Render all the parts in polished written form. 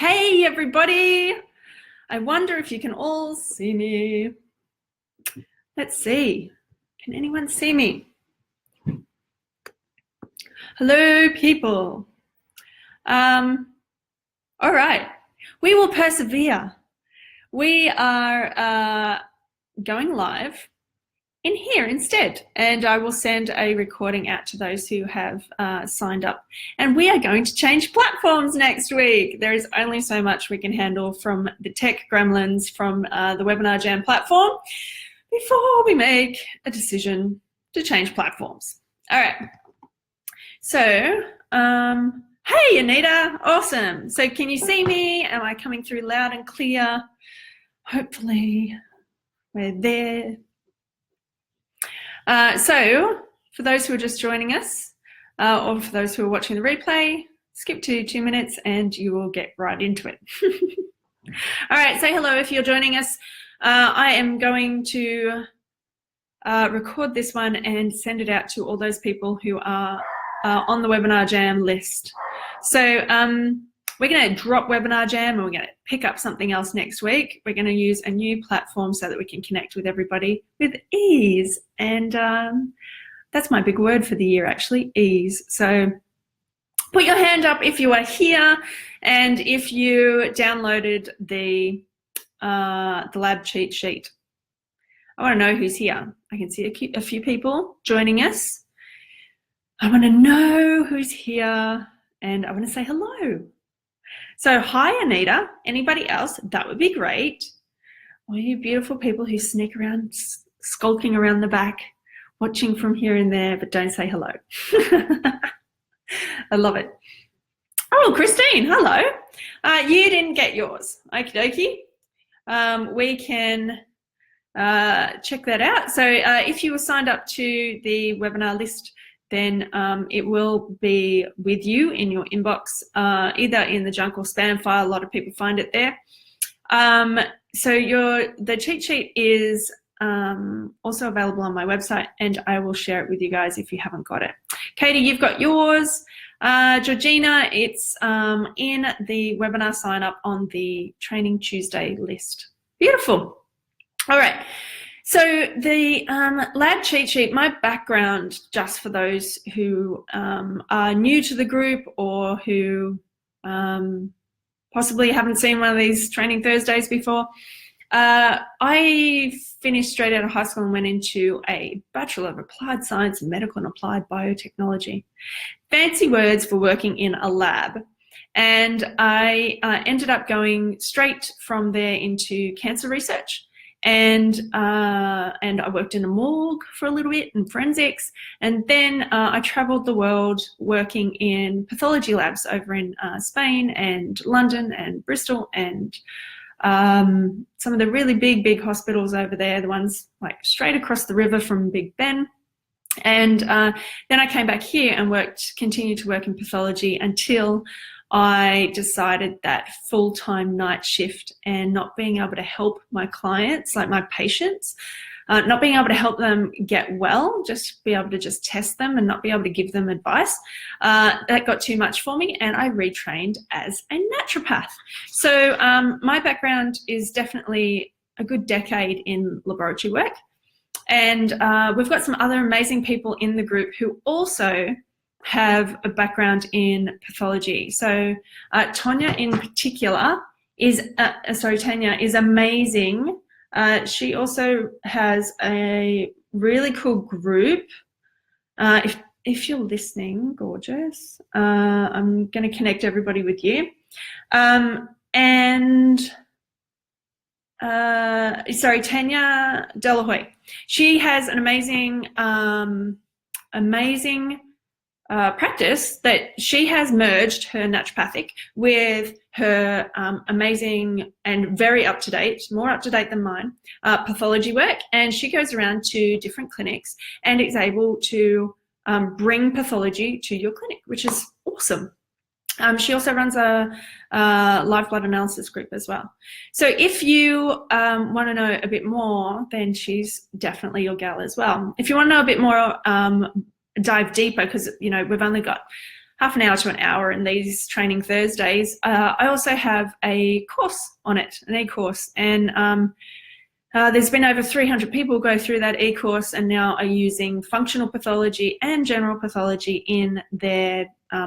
Hey everybody! I wonder if you can all see me. Let's see. Can anyone see me? Hello people. All right. We will persevere. We are going live in here instead, and I will send a recording out to those who have signed up. And we are going to change platforms next week. There is only so much we can handle from the tech gremlins from the Webinar Jam platform before we make a decision to change platforms. All right. So, hey Anita, awesome. So can you see me? Am I coming through loud and clear? Hopefully we're there. So for those who are just joining us, or for those who are watching the replay, skip to 2 minutes and you will get right into it. All right, say hello if you're joining us. I am going to record this one and send it out to all those people who are on the Webinar Jam list. So we're going to drop Webinar Jam and we're going to pick up something else next week. We're going to use a new platform so that we can connect with everybody with ease. And that's my big word for the year, actually, ease. So put your hand up if you are here and if you downloaded the lab cheat sheet. I want to know who's here. I can see a few people joining us. I want to know who's here and I want to say hello. So hi Anita, anybody else? That would be great. All you beautiful people who sneak around, skulking around the back, watching from here and there, but don't say hello. I love it. Oh, Christine, hello. You didn't get yours. Okie dokie. We can check that out. So if you were signed up to the webinar list, then it will be with you in your inbox, either in the junk or spam file. A lot of people find it there. So the cheat sheet is also available on my website, and I will share it with you guys if you haven't got it. Katie, you've got yours. Georgina, it's in the webinar sign up on the Training Tuesday list. Beautiful. All right. So the lab cheat sheet, my background, just for those who are new to the group or who possibly haven't seen one of these Training Thursdays before, I finished straight out of high school and went into a Bachelor of Applied Science in Medical and Applied Biotechnology. Fancy words for working in a lab. And I ended up going straight from there into cancer research. And I worked in a morgue for a little bit in forensics, and then I traveled the world working in pathology labs over in Spain and London and Bristol and some of the really big hospitals over there, the ones like straight across the river from Big Ben. And then I came back here and continued to work in pathology until I decided that full-time night shift and not being able to help my clients, like my patients, not being able to help them get well, just be able to just test them and not be able to give them advice, that got too much for me, and I retrained as a naturopath. So my background is definitely a good decade in laboratory work, and we've got some other amazing people in the group who also have a background in pathology. So Tania in particular is, Tania is amazing. She also has a really cool group. If you're listening, gorgeous, I'm going to connect everybody with you. Tania Delahoy. She has an amazing practice that she has merged her naturopathic with her amazing and very up-to-date, more up-to-date than mine, pathology work. And she goes around to different clinics and is able to bring pathology to your clinic, which is awesome. She also runs a live blood analysis group as well. So if you want to know a bit more, then she's definitely your gal as well. If you want to know a bit more, dive deeper, because we've only got half an hour to an hour in these training Thursdays, I also have a course on it, an e-course. And there's been over 300 people go through that e-course and now are using functional pathology and general pathology in their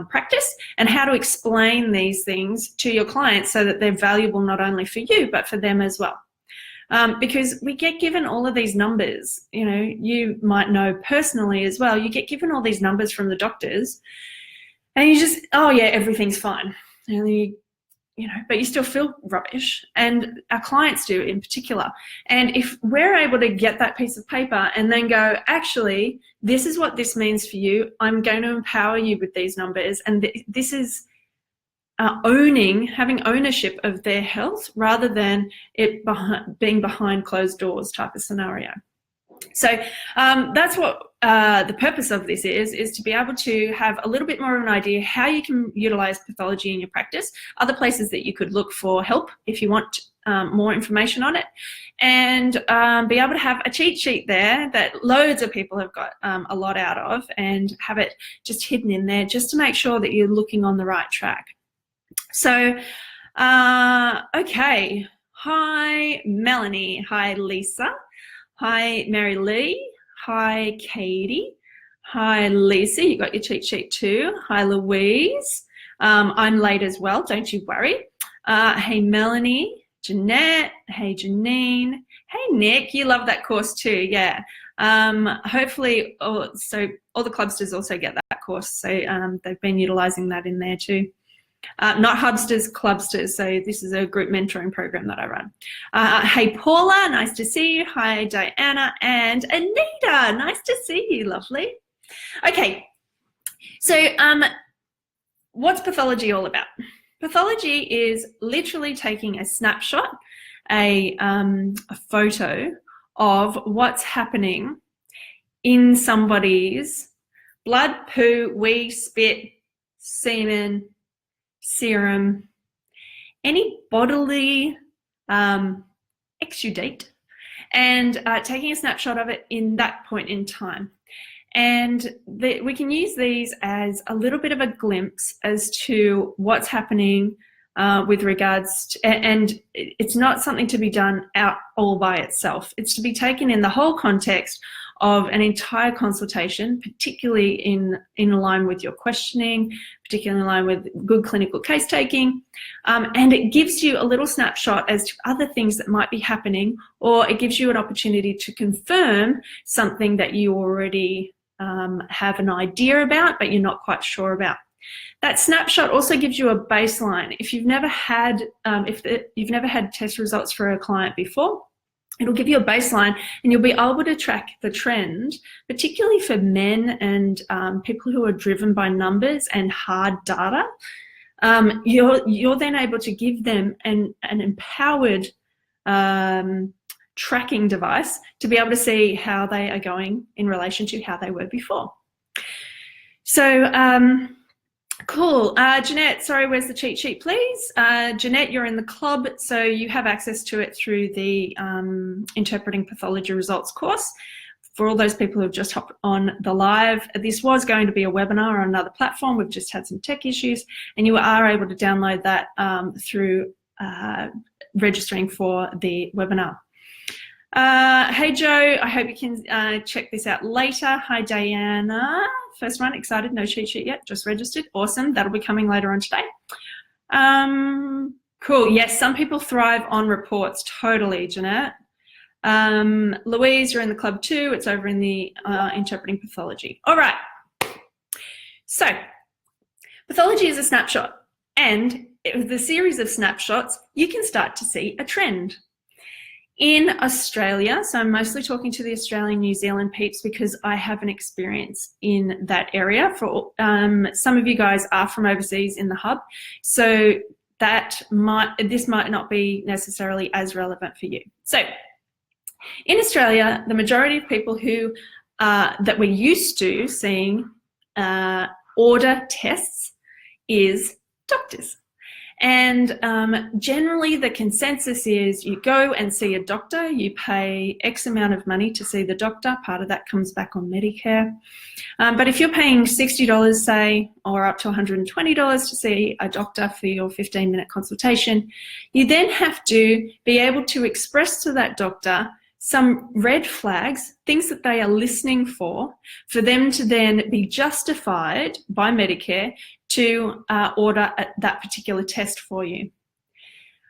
practice, and how to explain these things to your clients so that they're valuable not only for you, but for them as well. Because we get given all of these numbers, you know, you might know personally as well, you get given all these numbers from the doctors and you just, oh yeah, everything's fine. And you know, but you still feel rubbish, and our clients do in particular. And if we're able to get that piece of paper and then go, actually, this is what this means for you, I'm going to empower you with these numbers, and this is having ownership of their health rather than it being behind closed doors type of scenario. So that's what the purpose of this is to be able to have a little bit more of an idea how you can utilize pathology in your practice, other places that you could look for help if you want more information on it, and be able to have a cheat sheet there that loads of people have got a lot out of, and have it just hidden in there just to make sure that you're looking on the right track. So, okay. Hi, Melanie. Hi, Lisa. Hi, Mary Lee. Hi, Katie. Hi, Lisa. You got your cheat sheet too. Hi, Louise. I'm late as well. Don't you worry. Hey, Melanie. Jeanette. Hey, Janine. Hey, Nick. You love that course too. Yeah. Hopefully, so all the clubsters also get that course. So they've been utilizing that in there too. Not hubsters, clubsters. So this is a group mentoring program that I run. Hey, Paula, nice to see you. Hi, Diana and Anita. Nice to see you, lovely. Okay, so what's pathology all about? Pathology is literally taking a snapshot, a photo of what's happening in somebody's blood, poo, wee, spit, semen, serum, any bodily exudate, and taking a snapshot of it in that point in time. And we can use these as a little bit of a glimpse as to what's happening with regards to, and it's not something to be done out all by itself. It's to be taken in the whole context of an entire consultation, particularly in line with your questioning, particularly in line with good clinical case taking, and it gives you a little snapshot as to other things that might be happening, or it gives you an opportunity to confirm something that you already have an idea about but you're not quite sure about. That snapshot also gives you a baseline. If you've never had you've never had test results for a client before, it'll give you a baseline, and you'll be able to track the trend, particularly for men and people who are driven by numbers and hard data. You're then able to give them an empowered tracking device to be able to see how they are going in relation to how they were before. So, cool. Jeanette, sorry, where's the cheat sheet, please? Jeanette, you're in the club, so you have access to it through the Interpreting Pathology Results course. For all those people who have just hopped on the live, this was going to be a webinar on another platform. We've just had some tech issues, and you are able to download that through registering for the webinar. Hey Joe, I hope you can check this out later. Hi Diana, first one, excited, no cheat sheet yet, just registered, awesome, that'll be coming later on today. Cool, yes, some people thrive on reports, totally, Jeanette. Louise, you're in the club too, it's over in the Interpreting Pathology. All right, so pathology is a snapshot, and with a series of snapshots, you can start to see a trend. In Australia, so I'm mostly talking to the Australian, New Zealand peeps because I have an experience in that area. For some of you guys are from overseas in the hub, so this might not be necessarily as relevant for you. So in Australia, the majority of people who that we're used to seeing order tests is doctors. And generally the consensus is you go and see a doctor, you pay X amount of money to see the doctor, part of that comes back on Medicare. But if you're paying $60, say, or up to $120 to see a doctor for your 15-minute consultation, you then have to be able to express to that doctor some red flags, things that they are listening for them to then be justified by Medicare to order that particular test for you.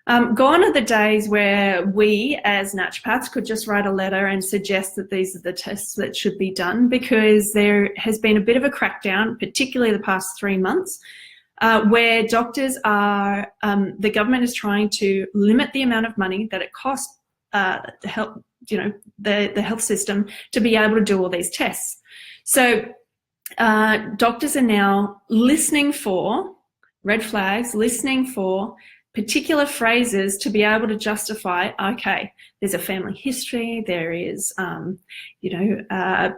Gone are the days where we as naturopaths could just write a letter and suggest that these are the tests that should be done, because there has been a bit of a crackdown, particularly the past 3 months, where doctors are, the government is trying to limit the amount of money that it costs the health system to be able to do all these tests. So doctors are now listening for red flags, listening for particular phrases to be able to justify, okay, there's a family history, there is,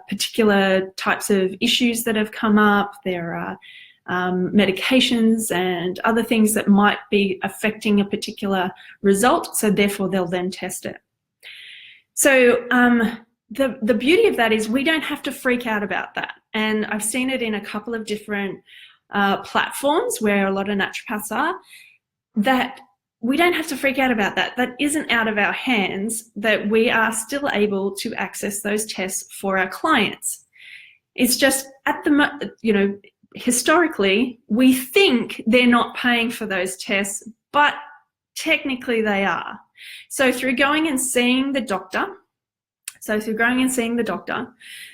particular types of issues that have come up, there are medications and other things that might be affecting a particular result, so therefore they'll then test it. So the beauty of that is we don't have to freak out about that. And I've seen it in a couple of different platforms where a lot of naturopaths are, that we don't have to freak out about that. That isn't out of our hands, that we are still able to access those tests for our clients. It's just at the, historically, we think they're not paying for those tests, but technically they are. So through going and seeing the doctor,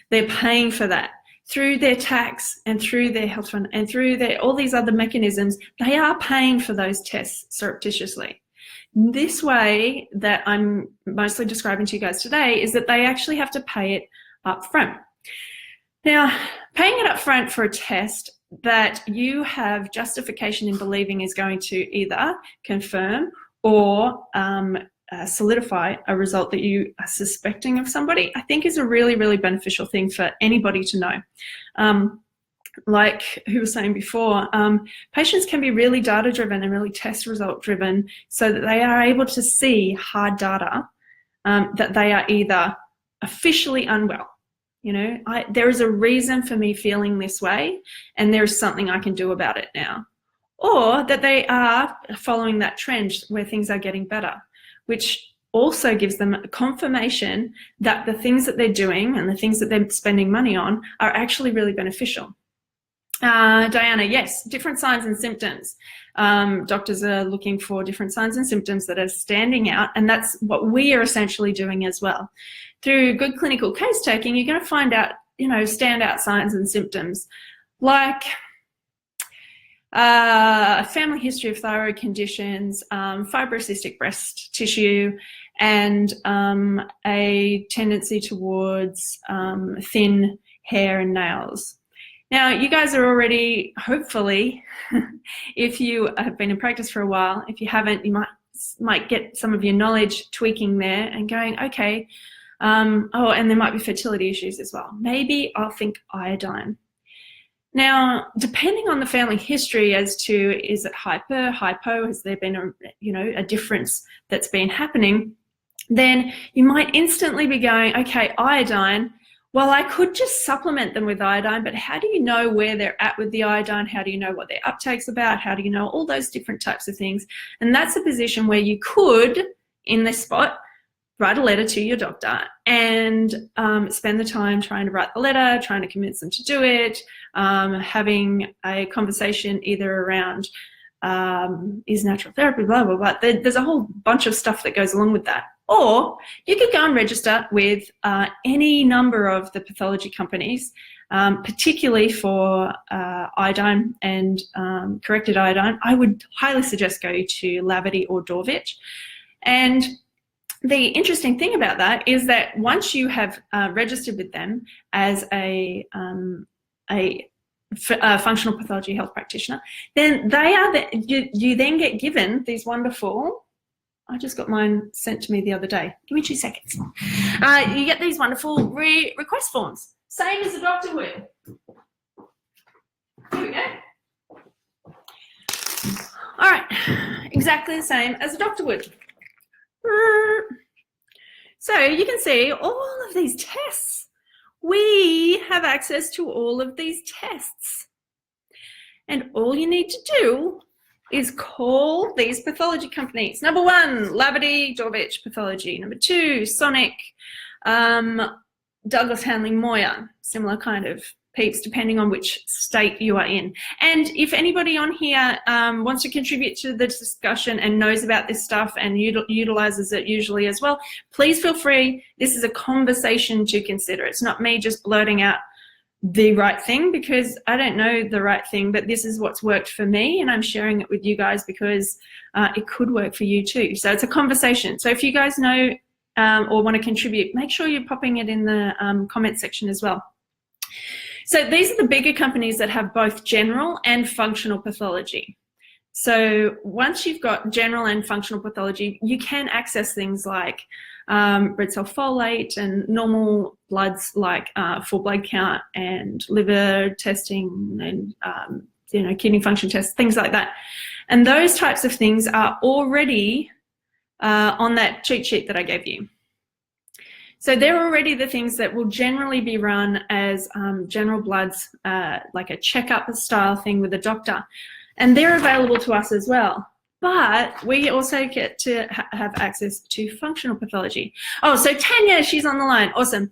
they're paying for that. Through their tax and through their health fund and through all these other mechanisms, they are paying for those tests surreptitiously. This way that I'm mostly describing to you guys today is that they actually have to pay it up front. Now, paying it up front for a test that you have justification in believing is going to either confirm or solidify a result that you are suspecting of somebody, I think is a really, really beneficial thing for anybody to know. Like who was saying before, patients can be really data driven and really test result driven, so that they are able to see hard data that they are either officially unwell. There is a reason for me feeling this way, and there is something I can do about it now. Or that they are following that trend where things are getting better, which also gives them a confirmation that the things that they're doing and the things that they're spending money on are actually really beneficial. Diana, yes, different signs and symptoms. Doctors are looking for different signs and symptoms that are standing out, and that's what we are essentially doing as well. Through good clinical case taking, you're going to find out, standout signs and symptoms, like family history of thyroid conditions, fibrocystic breast tissue, and a tendency towards thin hair and nails. Now, you guys are already, hopefully, if you have been in practice for a while, if you haven't, you might get some of your knowledge tweaking there and going, okay, and there might be fertility issues as well. Maybe I'll think iodine. Now, depending on the family history as to, is it hyper, hypo, has there been a difference that's been happening, then you might instantly be going, okay, iodine, well, I could just supplement them with iodine, but how do you know where they're at with the iodine? How do you know what their uptake's about? How do you know all those different types of things? And that's a position where you could, in this spot, write a letter to your doctor and spend the time trying to write the letter, trying to convince them to do it, having a conversation either around is natural therapy, blah, blah, blah. There's a whole bunch of stuff that goes along with that. Or you could go and register with any number of the pathology companies, particularly for iodine and corrected iodine. I would highly suggest go to Lavity or Dorvich. And the interesting thing about that is that once you have registered with them as a functional pathology health practitioner, then they are you then get given these wonderful, I just got mine sent to me the other day. Give me 2 seconds. You get these wonderful request forms, same as a doctor would. Here we go. All right, exactly the same as a doctor would. So you can see all of these tests. We have access to all of these tests. And all you need to do is call these pathology companies. Number 1, Labadie, Dorvich Pathology. Number 2, Sonic, Douglas Hanley Moyer, similar kind of peeps depending on which state you are in. And if anybody on here wants to contribute to the discussion and knows about this stuff and utilizes it usually as well, please feel free. This is a conversation to consider. It's not me just blurting out the right thing, because I don't know the right thing, but this is what's worked for me and I'm sharing it with you guys because it could work for you too. So it's a conversation. So if you guys know or want to contribute, make sure you're popping it in the comment section as well. So these are the bigger companies that have both general and functional pathology. So once you've got general and functional pathology, you can access things like red cell folate and normal bloods like full blood count and liver testing and kidney function tests, things like that. And those types of things are already on that cheat sheet that I gave you. So they're already the things that will generally be run as general bloods, like a checkup style thing with a doctor. And they're available to us as well. But we also get to have access to functional pathology. Oh, so Tania, she's on the line. Awesome.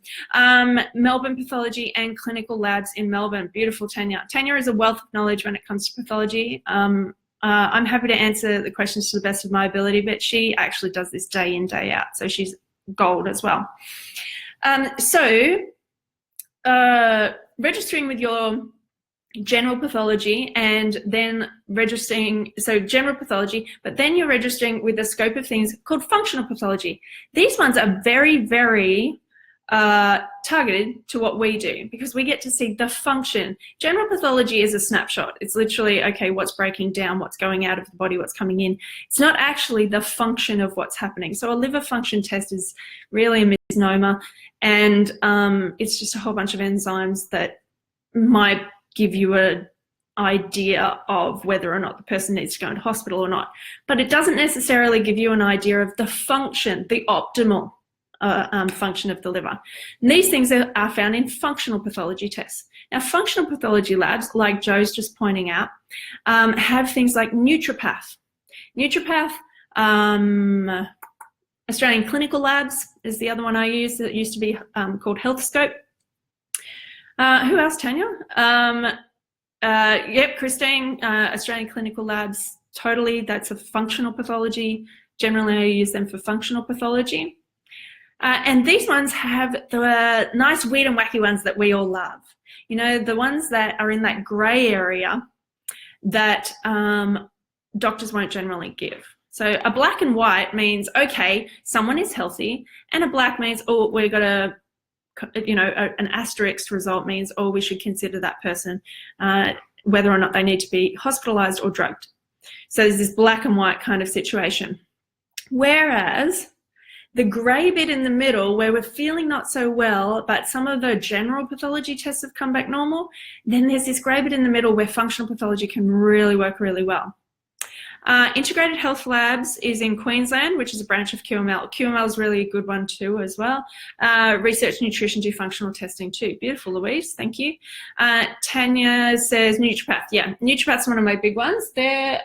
Melbourne Pathology and Clinical Labs in Melbourne. Beautiful, Tania. Tania is a wealth of knowledge when it comes to pathology. I'm happy to answer the questions to the best of my ability, but she actually does this day in, day out. So she's gold as well. Registering with your general pathology and then registering, so general pathology, but then you're registering with a scope of things called functional pathology. These ones are very, very targeted to what we do because we get to see the function. General pathology is a snapshot. It's literally, okay, what's breaking down, what's going out of the body, what's coming in. It's not actually the function of what's happening. So a liver function test is really a misnomer, and it's just a whole bunch of enzymes that might give you an idea of whether or not the person needs to go into hospital or not. But it doesn't necessarily give you an idea of the function, the optimal function of the liver. And these things are found in functional pathology tests. Now, functional pathology labs, like Joe's just pointing out, have things like Naturopath. Naturopath, Australian Clinical Labs is the other one I use that used to be called HealthScope. Who else, Tania? Yep, Christine, Australian Clinical Labs, totally, that's a functional pathology. Generally, I use them for functional pathology. And these ones have the nice, weird and wacky ones that we all love. You know, the ones that are in that grey area that doctors won't generally give. So a black and white means, okay, someone is healthy, and a black means, oh, we've got a, you know, an asterisk result means, oh, we should consider that person whether or not they need to be hospitalized or drugged. So there's this black and white kind of situation. Whereas the grey bit in the middle, where we're feeling not so well, but some of the general pathology tests have come back normal, then there's this grey bit in the middle where functional pathology can really work really well. Integrated Health Labs is in Queensland, which is a branch of QML. QML is really a good one too as well. Research Nutrition do functional testing too. Beautiful, Louise, thank you. Tania says Naturopath. Yeah, Naturopath's one of my big ones. Their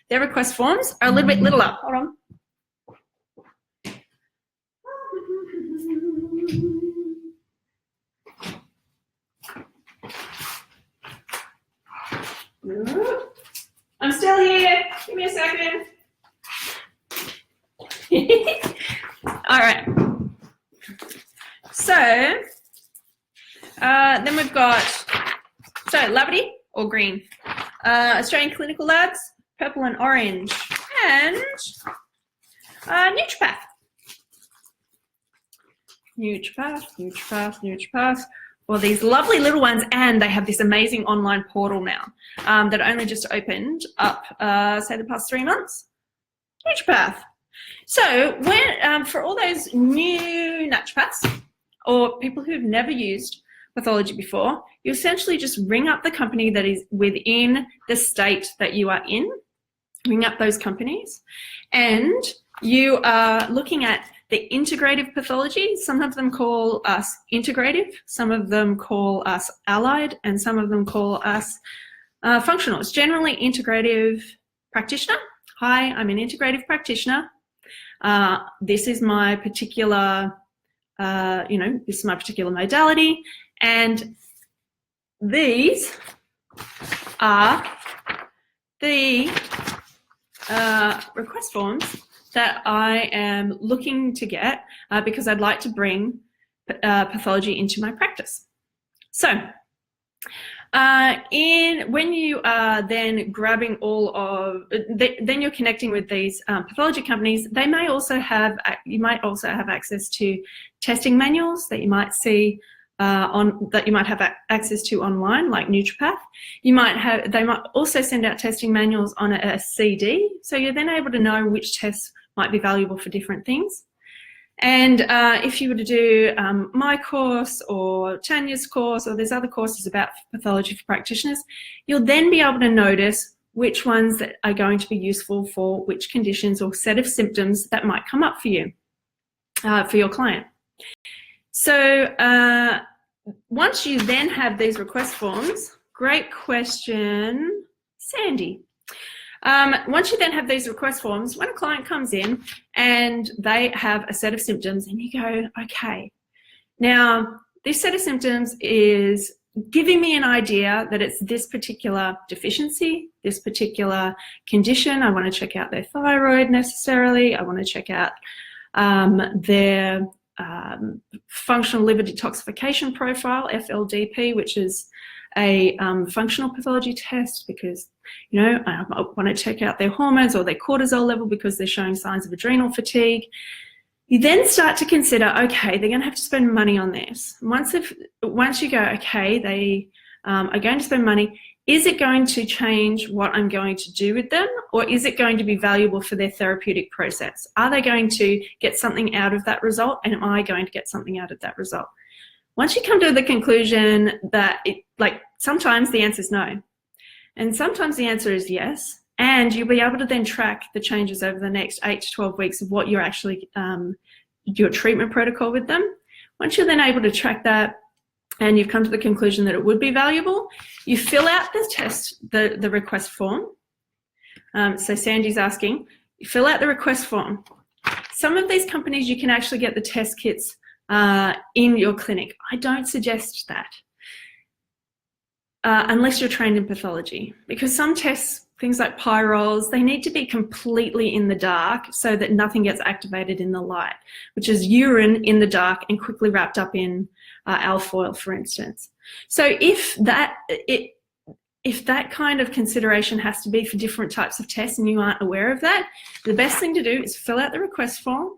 request forms are a little bit littler. Hold on. I'm still here. Give me a second. All right. So then we've got, Labadie or green, Australian Clinical Labs, purple and orange, and Naturopath. Naturopath. Well, these lovely little ones, and they have this amazing online portal now that only just opened up, say, the past 3 months. Naturopath. So when, for all those new naturopaths or people who've never used pathology before, you essentially just ring up the company that is within the state that you are in, ring up those companies, and you are looking at the integrative pathology. Some of them call us integrative, some of them call us allied, and some of them call us functional. It's generally integrative practitioner. Hi, I'm an integrative practitioner. This is my particular, this is my particular modality, and these are the request forms that I am looking to get because I'd like to bring pathology into my practice. So when you are then grabbing all of, then you're connecting with these pathology companies, they may also have, you might also have access to testing manuals that you might see that you might have access to online, like Naturopath. They might also send out testing manuals on a CD, so you're then able to know which tests might be valuable for different things. And if you were to do my course or Tania's course, or there's other courses about pathology for practitioners, you'll then be able to notice which ones that are going to be useful for which conditions or set of symptoms that might come up for you, for your client. So once you then have these request forms, great question, Sandy. Once you then have these request forms, when a client comes in and they have a set of symptoms and you go, okay, now this set of symptoms is giving me an idea that it's this particular deficiency, this particular condition. I want to check out their thyroid necessarily. I want to check out their functional liver detoxification profile, FLDP, which is a functional pathology test because, I want to check out their hormones or their cortisol level because they're showing signs of adrenal fatigue. You then start to consider, okay, they're going to have to spend money on this. Once you go, okay, they are going to spend money, is it going to change what I'm going to do with them, or is it going to be valuable for their therapeutic process? Are they going to get something out of that result, and am I going to get something out of that result? Once you come to the conclusion that sometimes the answer is no, and sometimes the answer is yes, and you'll be able to then track the changes over the next 8 to 12 weeks of what you're actually, your treatment protocol with them. Once you're then able to track that and you've come to the conclusion that it would be valuable, you fill out the request form. So Sandy's asking, you fill out the request form. Some of these companies you can actually get the test kits in your clinic. I don't suggest that unless you're trained in pathology, because some tests, things like pyrols, they need to be completely in the dark so that nothing gets activated in the light, which is urine in the dark and quickly wrapped up in alfoil, for instance. So if that kind of consideration has to be for different types of tests and you aren't aware of that, the best thing to do is fill out the request form,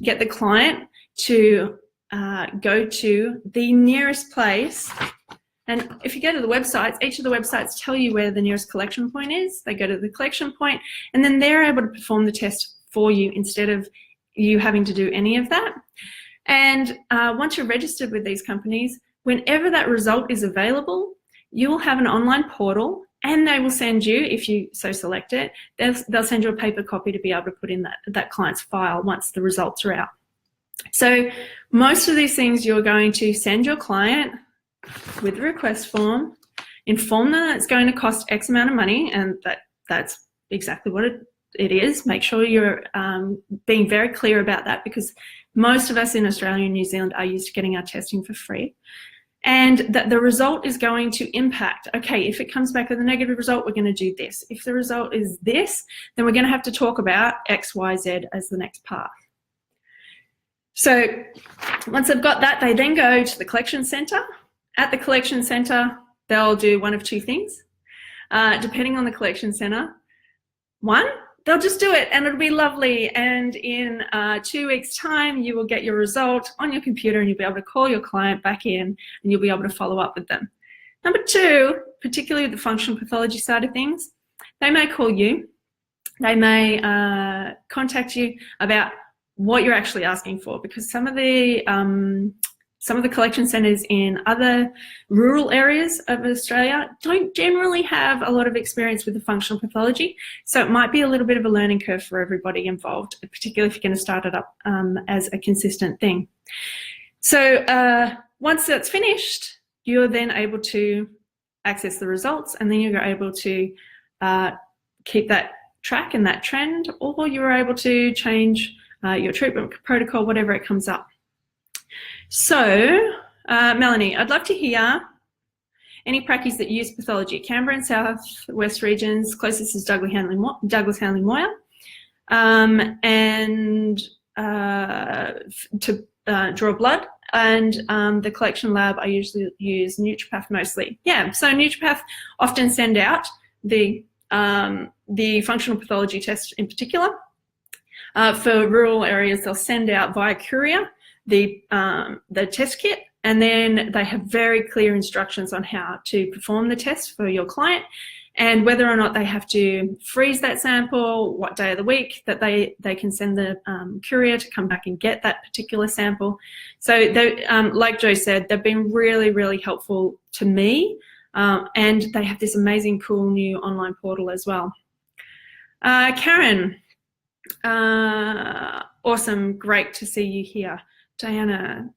get the client to go to the nearest place. And if you go to the websites, each of the websites tell you where the nearest collection point is. They go to the collection point and then they're able to perform the test for you instead of you having to do any of that. And once you're registered with these companies, whenever that result is available, you will have an online portal and they will send you, if you so select it, they'll send you a paper copy to be able to put in that client's file once the results are out. So most of these things you're going to send your client with the request form, inform them that it's going to cost X amount of money, and that's exactly what it is. Make sure you're being very clear about that, because most of us in Australia and New Zealand are used to getting our testing for free, and that the result is going to impact, okay, if it comes back with a negative result, we're going to do this. If the result is this, then we're going to have to talk about X, Y, Z as the next path. So once they've got that, they then go to the collection centre. At the collection centre, they'll do one of two things, depending on the collection centre. One, they'll just do it and it'll be lovely, and in 2 weeks' time you will get your result on your computer and you'll be able to call your client back in and you'll be able to follow up with them. Number two, particularly the functional pathology side of things, they may call you, they may contact you about what you're actually asking for, because some of the some of the collection centres in other rural areas of Australia don't generally have a lot of experience with the functional pathology, so it might be a little bit of a learning curve for everybody involved, particularly if you're going to start it up as a consistent thing. So once that's finished, you're then able to access the results, and then you're able to keep that track and that trend, or you're able to change your treatment protocol, whatever it comes up. So, Melanie, I'd love to hear any practices that use pathology. Canberra and South West regions, closest is Douglas Hanly Moir, and to draw blood. And the collection lab, I usually use Naturopath mostly. Yeah, so Naturopath often send out the functional pathology test in particular. For rural areas, they'll send out via courier the test kit, and then they have very clear instructions on how to perform the test for your client, and whether or not they have to freeze that sample, what day of the week that they can send the courier to come back and get that particular sample. So they, like Joe said, they've been really, really helpful to me, and they have this amazing, cool new online portal as well. Karen, awesome, great to see you here. Diana,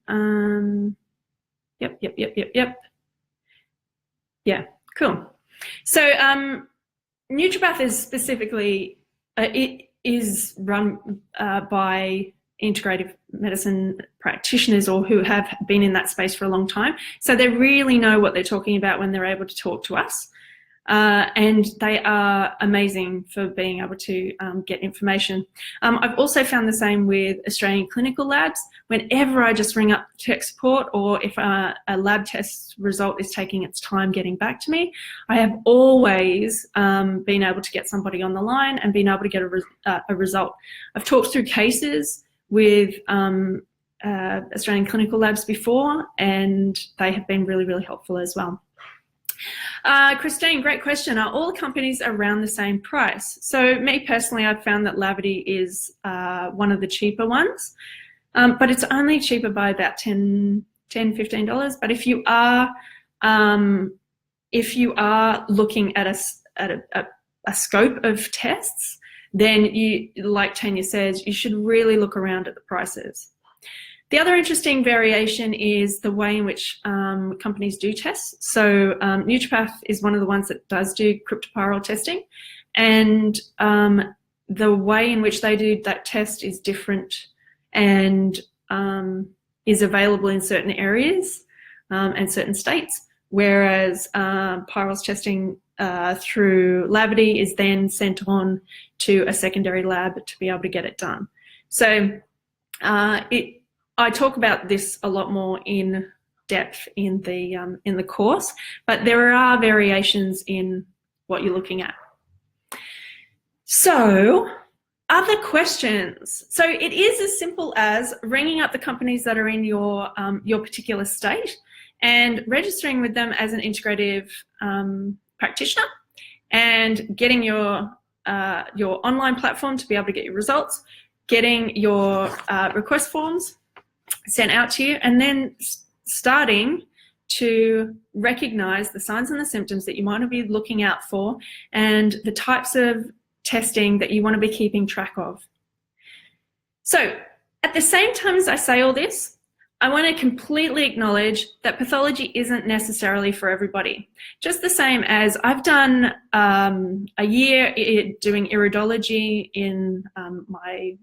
yep. Yeah, cool. So Naturopath is specifically, it is run by integrative medicine practitioners or who have been in that space for a long time. So they really know what they're talking about when they're able to talk to us. And they are amazing for being able to get information. I've also found the same with Australian clinical labs. Whenever I just ring up tech support, or if a lab test result is taking its time getting back to me, I have always been able to get somebody on the line and been able to get a result. I've talked through cases with Australian clinical labs before, and they have been really, really helpful as well. Christine, great question. Are all companies around the same price? So me personally, I've found that Lavity is one of the cheaper ones, but it's only cheaper by about $10, $15. But if you are looking at a scope of tests, then you, like Tania says, you should really look around at the prices. The other interesting variation is the way in which companies do tests. So Naturopath is one of the ones that does do cryptopyrrole testing, and the way in which they do that test is different and is available in certain areas and certain states, whereas Pyrrole's testing through Lavity is then sent on to a secondary lab to be able to get it done. So I talk about this a lot more in depth in the course, but there are variations in what you're looking at. So, other questions? So it is as simple as ringing up the companies that are in your particular state and registering with them as an integrative practitioner, and getting your online platform to be able to get your results, getting your request forms sent out to you, and then starting to recognize the signs and the symptoms that you might be looking out for and the types of testing that you want to be keeping track of. So at the same time as I say all this, I want to completely acknowledge that pathology isn't necessarily for everybody. Just the same as I've done a year doing iridology in my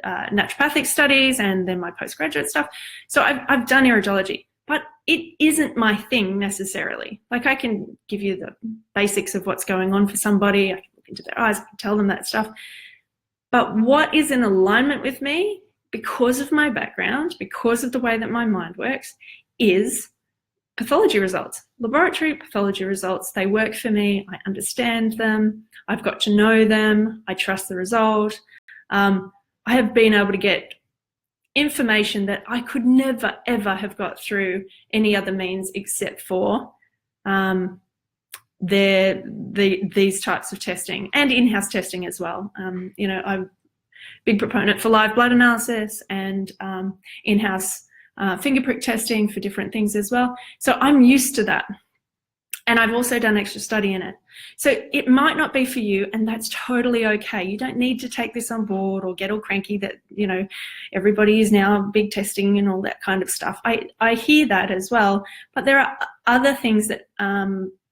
naturopathic studies and then my postgraduate stuff. So I've done iridology, but it isn't my thing necessarily. Like, I can give you the basics of what's going on for somebody. I can look into their eyes, I can tell them that stuff. But what is in alignment with me, because of my background, because of the way that my mind works, is pathology results, laboratory pathology results. They work for me. I understand them. I've got to know them. I trust the result. I have been able to get information that I could never, ever have got through any other means except for these types of testing and in-house testing as well. You know, I'm a big proponent for live blood analysis and in-house finger prick testing for different things as well. So I'm used to that. And I've also done extra study in it. So it might not be for you, and that's totally okay. You don't need to take this on board or get all cranky that, you know, everybody is now big testing and all that kind of stuff. I hear that as well, but there are other things that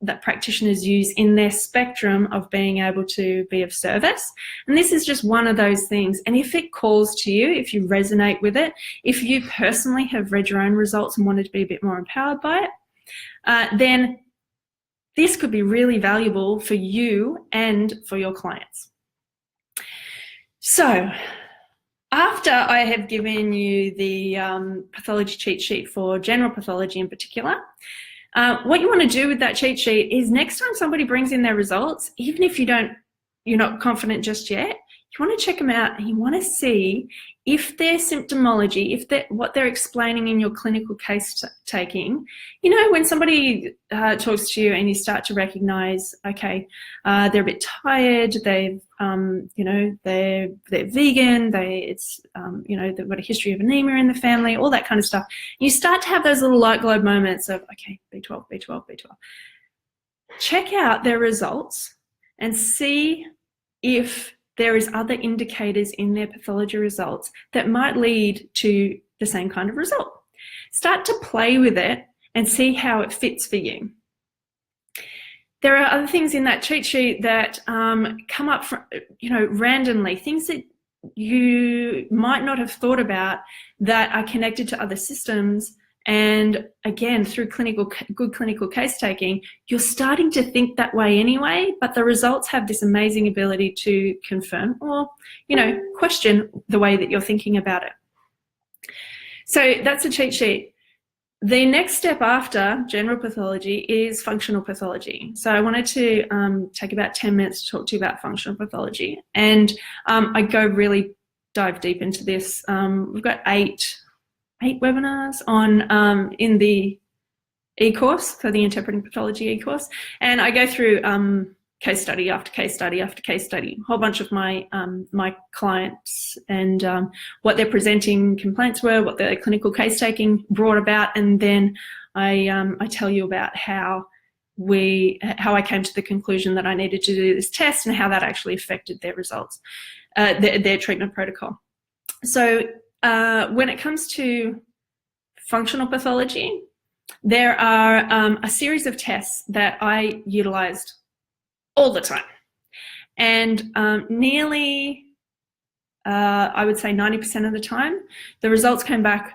that practitioners use in their spectrum of being able to be of service. And this is just one of those things. And if it calls to you, if you resonate with it, if you personally have read your own results and wanted to be a bit more empowered by it, then this could be really valuable for you and for your clients. So after I have given you the pathology cheat sheet for general pathology in particular, what you want to do with that cheat sheet is next time somebody brings in their results, even if you're not confident just yet, you want to check them out and you want to see if their symptomology, if what they're explaining in your clinical case taking, you know, when somebody talks to you and you start to recognize, okay, they're a bit tired, they've, you know, they're vegan, you know, they've got a history of anemia in the family, all that kind of stuff. You start to have those little light globe moments of, okay, B12, B12, B12. Check out their results and see if there is other indicators in their pathology results that might lead to the same kind of result. Start to play with it and see how it fits for you. There are other things in that cheat sheet that come up from, you know, randomly, things that you might not have thought about that are connected to other systems. And again, through good clinical case taking, you're starting to think that way anyway, but the results have this amazing ability to confirm or, you know, question the way that you're thinking about it. So that's a cheat sheet. The next step after general pathology is functional pathology. So I wanted to take about 10 minutes to talk to you about functional pathology. And I dive deep into this. We've got eight webinars on in the ecourse, for the interpreting pathology ecourse, and I go through case study after case study after case study, a whole bunch of my my clients and what their presenting complaints were, what their clinical case taking brought about, and then I tell you about how I came to the conclusion that I needed to do this test and how that actually affected their results, their treatment protocol. So when it comes to functional pathology, there are a series of tests that I utilized all the time. And nearly, I would say 90% of the time, the results came back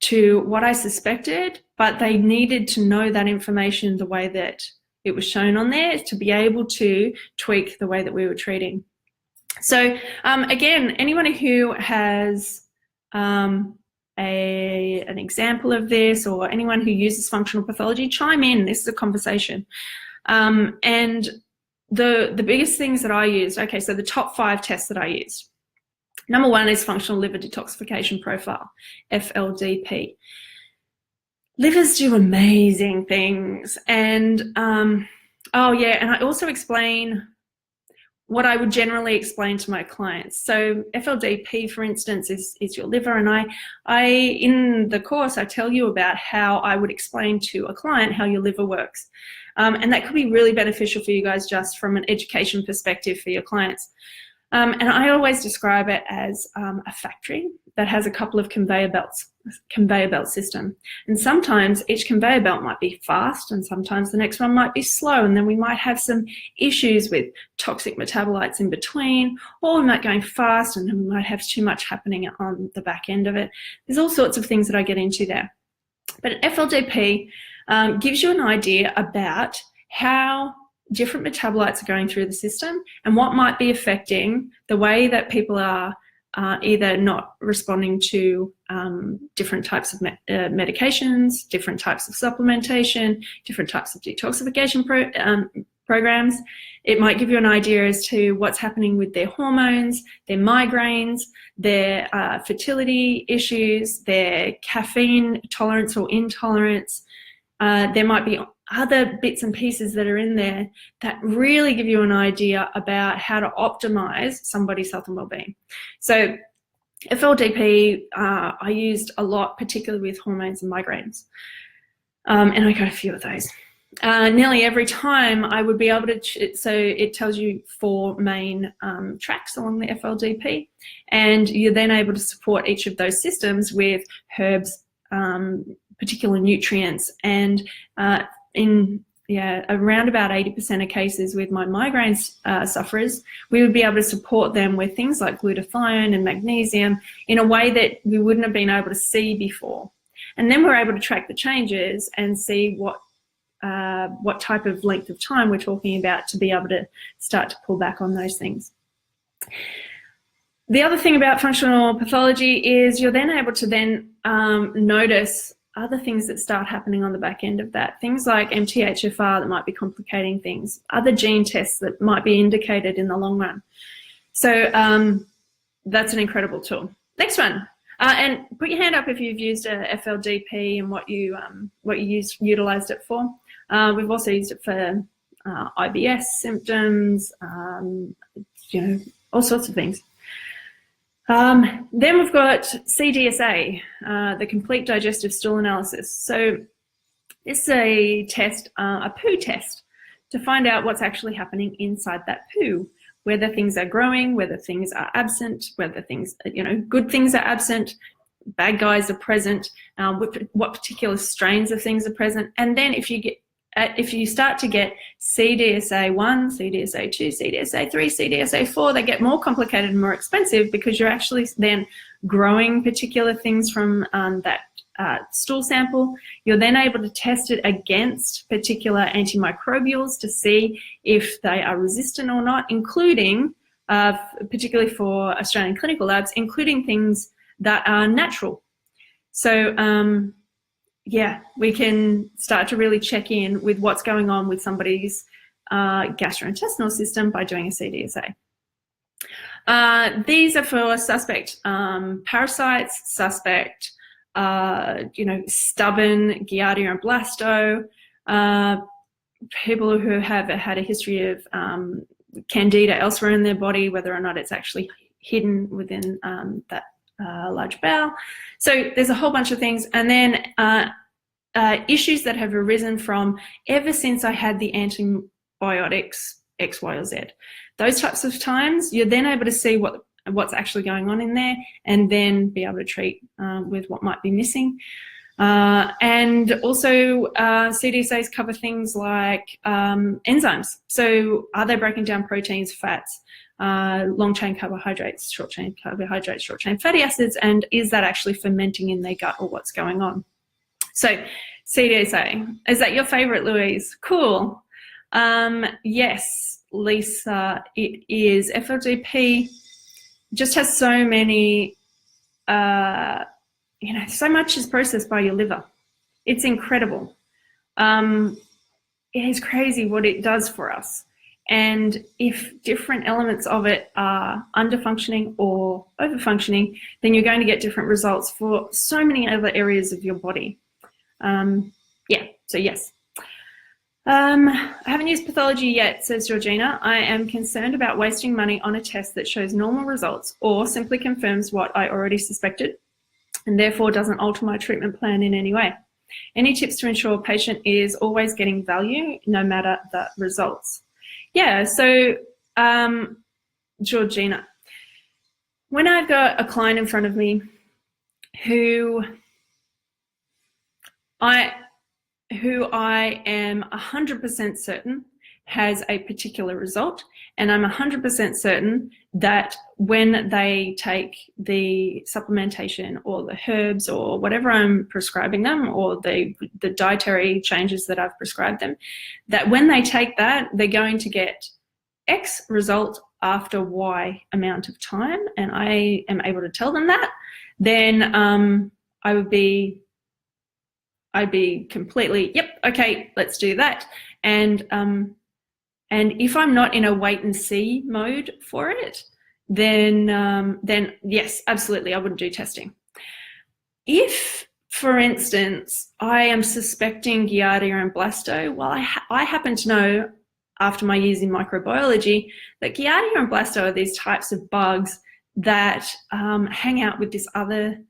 to what I suspected, but they needed to know that information the way that it was shown on there to be able to tweak the way that we were treating. So again, anyone who has an example of this, or anyone who uses functional pathology, chime in. This is a conversation. And the biggest things that I used, okay, so the top 5 tests that I used. Number 1 is functional liver detoxification profile, FLDP. Livers do amazing things, and oh yeah, and I also explain what I would generally explain to my clients. So FLDP, for instance, is your liver, and I in the course I tell you about how I would explain to a client how your liver works, and that could be really beneficial for you guys just from an education perspective for your clients. And I always describe it as a factory that has a couple of conveyor belt system. And sometimes each conveyor belt might be fast and sometimes the next one might be slow. And then we might have some issues with toxic metabolites in between, or we might go fast and then we might have too much happening on the back end of it. There's all sorts of things that I get into there. But FLDP gives you an idea about how different metabolites are going through the system and what might be affecting the way that people are either not responding to different types of medications, different types of supplementation, different types of detoxification programs. It might give you an idea as to what's happening with their hormones, their migraines, their fertility issues, their caffeine tolerance or intolerance. There might be other bits and pieces that are in there that really give you an idea about how to optimize somebody's health and well-being. So FLDP I used a lot, particularly with hormones and migraines, and I got a few of those. Nearly every time I would be able to, so it tells you 4 main tracks along the FLDP, and you're then able to support each of those systems with herbs, particular nutrients, and around about 80% of cases with my migraine sufferers, we would be able to support them with things like glutathione and magnesium in a way that we wouldn't have been able to see before. And then we're able to track the changes and see what type of length of time we're talking about to be able to start to pull back on those things. The other thing about functional pathology is you're then able to then notice other things that start happening on the back end of that. Things like MTHFR that might be complicating things, other gene tests that might be indicated in the long run. So that's an incredible tool. Next one. And put your hand up if you've used a FLDP and what you utilized it for. We've also used it for IBS symptoms, all sorts of things. Then we've got CDSA, the Complete Digestive Stool Analysis. So this is a test, a poo test, to find out what's actually happening inside that poo, whether things are growing, whether things are absent, whether things, good things are absent, bad guys are present, what particular strains of things are present. And then if you start to get CDSA1, CDSA2, CDSA3, CDSA4, they get more complicated and more expensive because you're actually then growing particular things from that stool sample. You're then able to test it against particular antimicrobials to see if they are resistant or not, including, particularly for Australian clinical labs, including things that are natural. So, yeah, we can start to really check in with what's going on with somebody's gastrointestinal system by doing a CDSA. These are for suspect parasites, suspect, stubborn Giardia and Blasto, people who have had a history of candida elsewhere in their body, whether or not it's actually hidden within that large bowel. So there's a whole bunch of things. And then issues that have arisen from ever since I had the antibiotics X, Y, or Z. Those types of times, you're then able to see what's actually going on in there and then be able to treat with what might be missing. And also CDSAs cover things like enzymes. So are they breaking down proteins, fats, long-chain carbohydrates, short-chain carbohydrates, short-chain fatty acids, and is that actually fermenting in their gut or what's going on? So CDSA, is that your favorite, Louise? Cool. Yes, Lisa, it is. FLDP just has so many, so much is processed by your liver. It's incredible. It is crazy what it does for us. And if different elements of it are underfunctioning or overfunctioning, then you're going to get different results for so many other areas of your body. So yes. I haven't used pathology yet, says Georgina. I am concerned about wasting money on a test that shows normal results or simply confirms what I already suspected and therefore doesn't alter my treatment plan in any way. Any tips to ensure a patient is always getting value no matter the results? Yeah, so Georgina, when I've got a client in front of me who I am 100% certain has a particular result, and I'm 100% certain that when they take the supplementation or the herbs or whatever I'm prescribing them or the dietary changes that I've prescribed them, that when they take that, they're going to get X result after Y amount of time, and I am able to tell them that, then I'd be completely, yep, okay, let's do that. And if I'm not in a wait and see mode for it, then yes, absolutely, I wouldn't do testing. If, for instance, I am suspecting Giardia and Blasto, well, I happen to know after my years in microbiology that Giardia and Blasto are these types of bugs that hang out with these other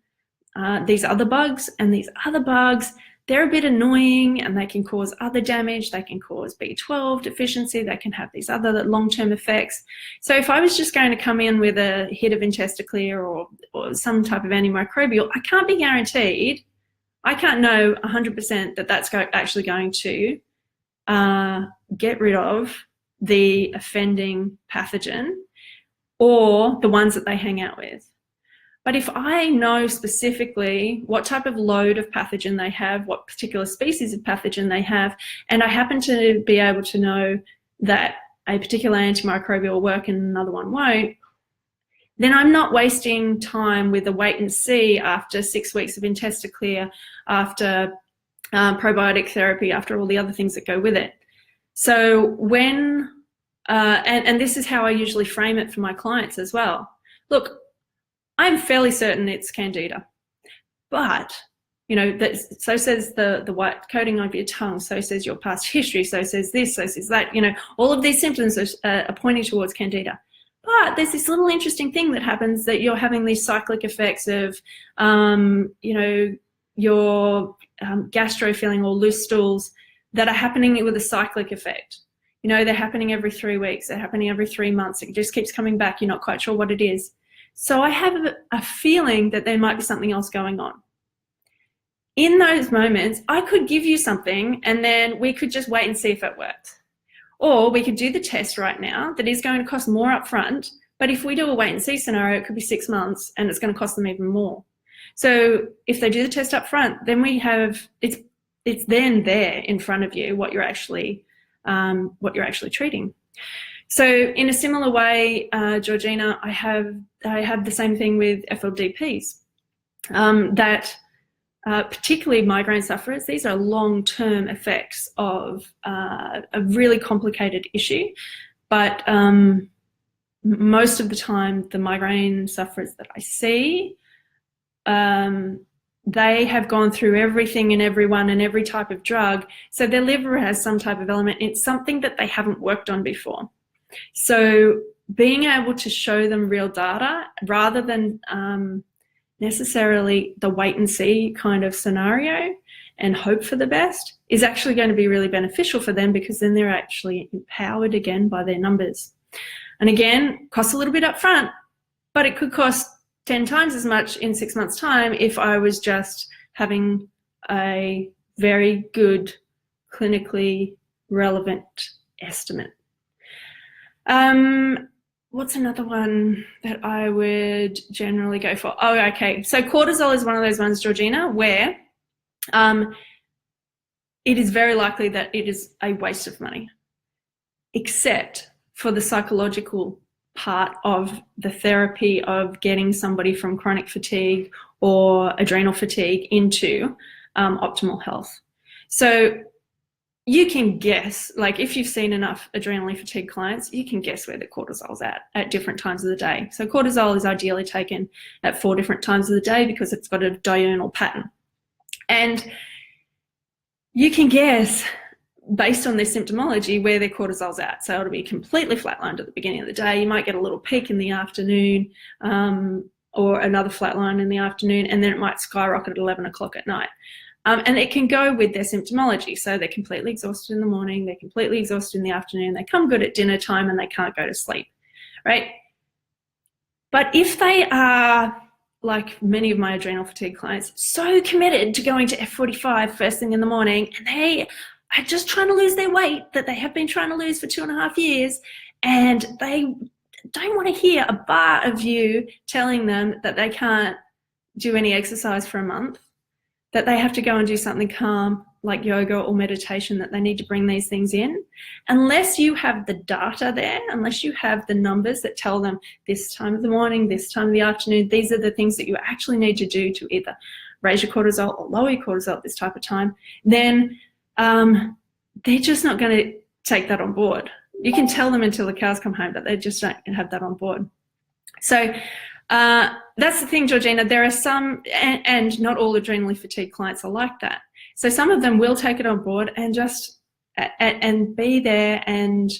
bugs, and these other bugs, they're a bit annoying and they can cause other damage. They can cause B12 deficiency. They can have these other long-term effects. So if I was just going to come in with a hit of Intesticlear or some type of antimicrobial, I can't be guaranteed, I can't know 100% that that's actually going to get rid of the offending pathogen or the ones that they hang out with. But if I know specifically what type of load of pathogen they have, what particular species of pathogen they have, and I happen to be able to know that a particular antimicrobial will work and another one won't, then I'm not wasting time with a wait and see after 6 weeks of Intesticlear, after probiotic therapy, after all the other things that go with it. So when, and this is how I usually frame it for my clients as well. Look, I'm fairly certain it's Candida, but so says the white coating of your tongue, so says your past history, so says this, so says that. All of these symptoms are pointing towards Candida. But there's this little interesting thing that happens, that you're having these cyclic effects of, your gastro feeling or loose stools that are happening with a cyclic effect. They're happening every 3 weeks, they're happening every 3 months. It just keeps coming back. You're not quite sure what it is. So I have a feeling that there might be something else going on. In those moments, I could give you something and then we could just wait and see if it worked. Or we could do the test right now that is going to cost more up front, but if we do a wait and see scenario, it could be 6 months and it's going to cost them even more. So if they do the test up front, then we have, it's then there in front of you what you're actually treating. So in a similar way, Georgina, I have the same thing with FLDPs, that particularly migraine sufferers, these are long-term effects of a really complicated issue. But most of the time, the migraine sufferers that I see, they have gone through everything and everyone and every type of drug. So their liver has some type of element. It's something that they haven't worked on before. So being able to show them real data rather than necessarily the wait and see kind of scenario and hope for the best is actually going to be really beneficial for them, because then they're actually empowered again by their numbers. And again, costs a little bit up front, but it could cost 10 times as much in 6 months' time if I was just having a very good clinically relevant estimate. What's another one that I would generally go for? Oh, okay. So cortisol is one of those ones, Georgina, where it is very likely that it is a waste of money, except for the psychological part of the therapy of getting somebody from chronic fatigue or adrenal fatigue into optimal health. So you can guess, like if you've seen enough adrenally fatigued clients, you can guess where the cortisol's at different times of the day. So cortisol is ideally taken at 4 different times of the day because it's got a diurnal pattern. And you can guess based on their symptomology where their cortisol's at. So it'll be completely flatlined at the beginning of the day. You might get a little peak in the afternoon or another flatline in the afternoon, and then it might skyrocket at 11 o'clock at night. And it can go with their symptomology. So they're completely exhausted in the morning, they're completely exhausted in the afternoon, they come good at dinner time and they can't go to sleep, right? But if they are, like many of my adrenal fatigue clients, so committed to going to F45 first thing in the morning, and they are just trying to lose their weight that they have been trying to lose for 2.5 years, and they don't want to hear a bar of you telling them that they can't do any exercise for a month, that they have to go and do something calm like yoga or meditation, that they need to bring these things in. Unless you have the data there, unless you have the numbers that tell them this time of the morning, this time of the afternoon, these are the things that you actually need to do to either raise your cortisol or lower your cortisol at this type of time, then they're just not going to take that on board. You can tell them until the cows come home, but they just don't have that on board. So that's the thing, Georgina. There are some, and not all adrenally fatigued clients are like that. So some of them will take it on board and just and be there and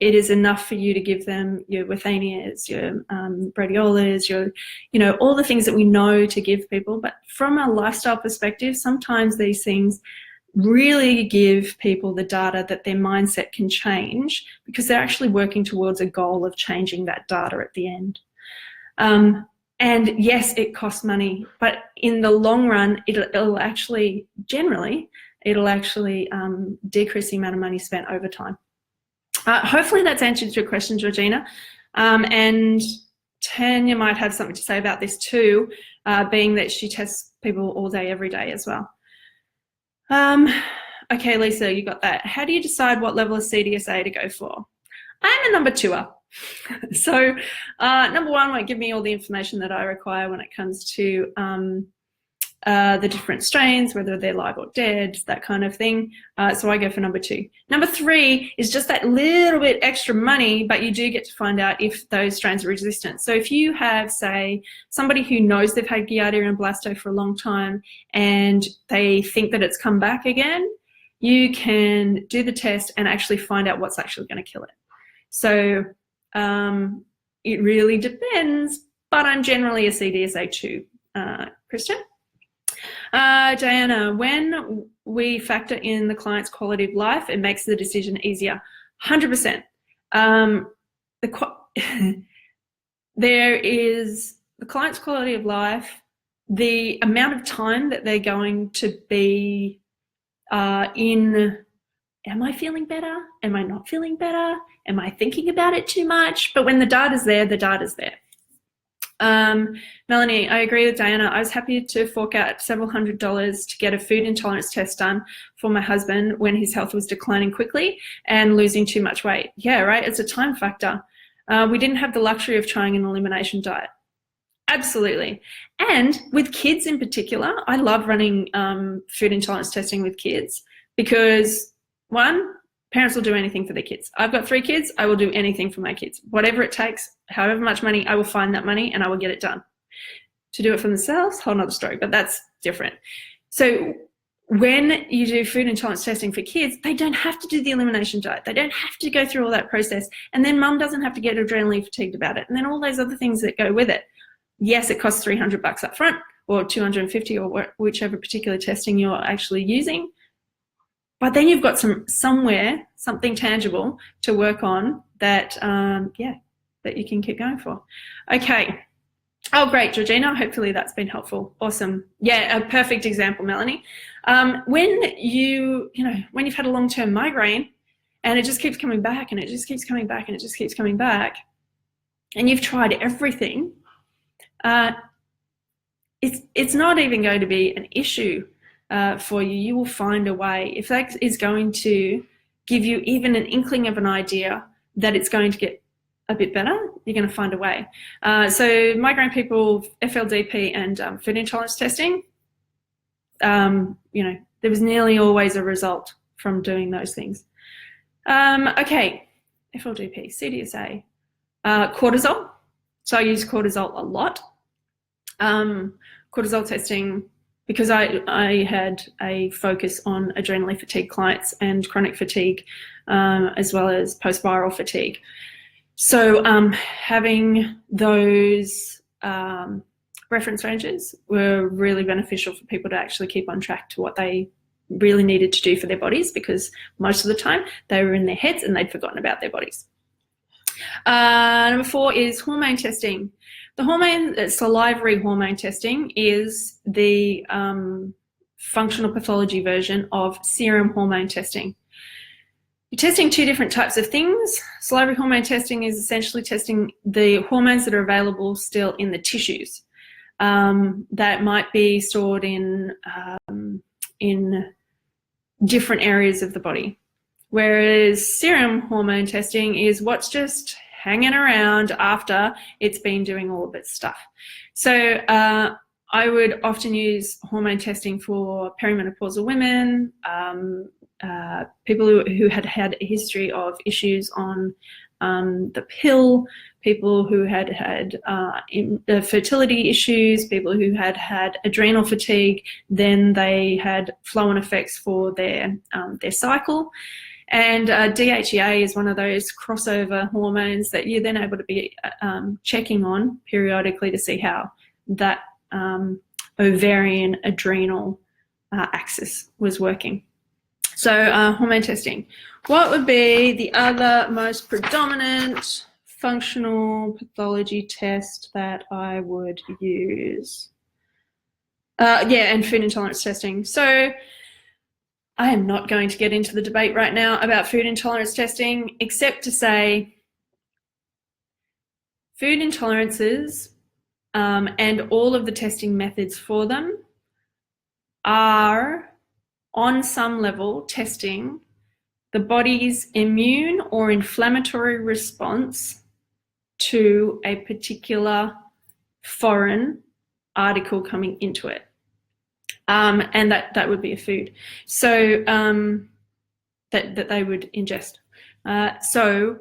it is enough for you to give them your withanias, your bradiolas, your, all the things that we know to give people. But from a lifestyle perspective, sometimes these things really give people the data that their mindset can change, because they're actually working towards a goal of changing that data at the end. And yes, it costs money, but in the long run, it'll actually, generally, decrease the amount of money spent over time. Hopefully that's answered your question, Georgina. And Tania might have something to say about this too, being that she tests people all day, every day as well. Okay, Lisa, you got that. How do you decide what level of CDSA to go for? I'm a number 2-er. So number 1 won't give me all the information that I require when it comes to the different strains, whether they're live or dead, that kind of thing. So I go for number 2. Number 3 is just that little bit extra money, but you do get to find out if those strains are resistant. So if you have, say, somebody who knows they've had Giardia and Blasto for a long time and they think that it's come back again, you can do the test and actually find out what's actually going to kill it. So it really depends, but I'm generally a CDSA 2, Christian. Diana, when we factor in the client's quality of life, it makes the decision easier. 100%. There is the client's quality of life, the amount of time that they're going to be in. Am I feeling better? Am I not feeling better? Am I thinking about it too much? But when the data's there, the data's there. Melanie, I agree with Diana. I was happy to fork out several $100s to get a food intolerance test done for my husband when his health was declining quickly and losing too much weight. Yeah, right, it's a time factor. We didn't have the luxury of trying an elimination diet. Absolutely. And with kids in particular, I love running food intolerance testing with kids because, one, parents will do anything for their kids. I've got 3 kids. I will do anything for my kids. Whatever it takes, however much money, I will find that money and I will get it done. To do it for themselves, whole nother story, but that's different. So when you do food intolerance testing for kids, they don't have to do the elimination diet. They don't have to go through all that process. And then mum doesn't have to get adrenally fatigued about it. And then all those other things that go with it. Yes, it costs $300 up front or $250 or whichever particular testing you're actually using. But then you've got something tangible to work on that, that you can keep going for. Okay. Oh, great, Georgina. Hopefully that's been helpful. Awesome. Yeah, a perfect example, Melanie. When you've had a long-term migraine and it just keeps coming back and it just keeps coming back and it just keeps coming back, and you've tried everything, it's not even going to be an issue for you. You will find a way. If that is going to give you even an inkling of an idea that it's going to get a bit better, you're going to find a way. So migraine people, FLDP and food intolerance testing, there was nearly always a result from doing those things. Okay, FLDP, CDSA, cortisol. So I use cortisol a lot. Cortisol testing, because I had a focus on adrenally fatigued clients and chronic fatigue, as well as post-viral fatigue. So having those reference ranges were really beneficial for people to actually keep on track to what they really needed to do for their bodies, because most of the time they were in their heads and they'd forgotten about their bodies. Number 4 is hormone testing. The salivary hormone testing is the functional pathology version of serum hormone testing. You're testing 2 different types of things. Salivary hormone testing is essentially testing the hormones that are available still in the tissues that might be stored in different areas of the body. Whereas serum hormone testing is what's just hanging around after it's been doing all of its stuff. So I would often use hormone testing for perimenopausal women, people who had had a history of issues on the pill, people who had had fertility issues, people who had had adrenal fatigue, then they had flow-on effects for their cycle. And DHEA is one of those crossover hormones that you're then able to be checking on periodically to see how that ovarian adrenal axis was working. So hormone testing. What would be the other most predominant functional pathology test that I would use? Yeah, and food intolerance testing. So I am not going to get into the debate right now about food intolerance testing, except to say food intolerances and all of the testing methods for them are on some level testing the body's immune or inflammatory response to a particular foreign article coming into it. And that would be a food. So that they would ingest. So